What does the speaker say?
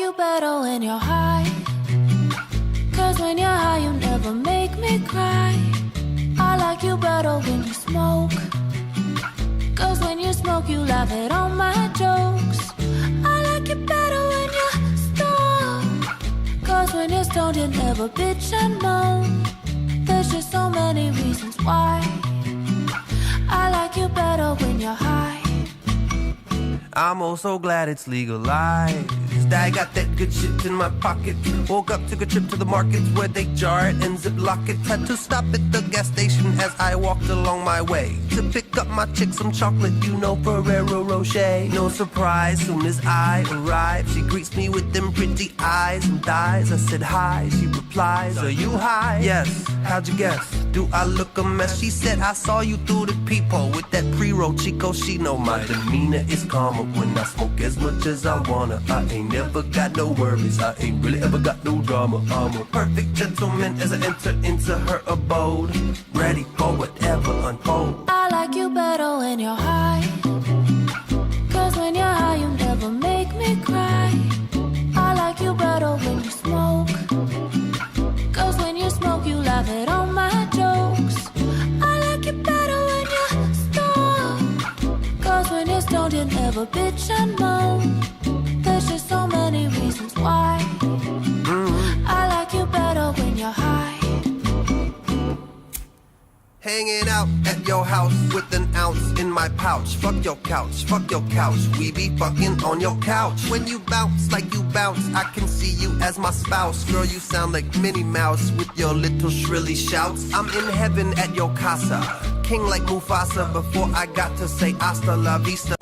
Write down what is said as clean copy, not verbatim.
you better when you're high. Cause when you're high you never make me cry. I like you better when you smoke. Cause when you smoke you laugh at all my jokes. I like you better when you're stoned. Cause when you're stoned you never bitch and moan. There's just so many reasons why I like you better when you're high. I'm oh so glad it's legalized. I got that good shit in my pocket. Woke up, took a trip to the markets where they jar it and ziplock it. Had to stop at the gas station as I walked along my way to pick up my chick some chocolate, you know, Ferrero Rocher. No surprise, soon as I arrive, she greets me with them pretty eyes and thighs. I said hi, she replies, are you high? Yes, how'd you guess? Do I look a mess? She said, I saw you through the peephole with that pre-roll Chico. She know my demeanor is calmer when I smoke as much as I wanna. I ain't never got no worries, I ain't really ever got no drama. I'm a perfect gentleman as I enter into her abode, ready for whatever unfolds. I like you better when you're high. Cause when you're high you never make me cry. I like you better when you smoke. Cause when you smoke you laugh at all my jokes. I like you better when you're stoned. Cause when you're stoned you never bitch and moan. There's just so many reasons why I like you better when you're high. Hanging out at your house with an ounce in my pouch. Fuck your couch, fuck your couch. We be fucking on your couch. When you bounce like you bounce, I can see you as my spouse. Girl, you sound like Minnie Mouse with your little shrilly shouts. I'm in heaven at your casa, king like Mufasa before I got to say hasta la vista.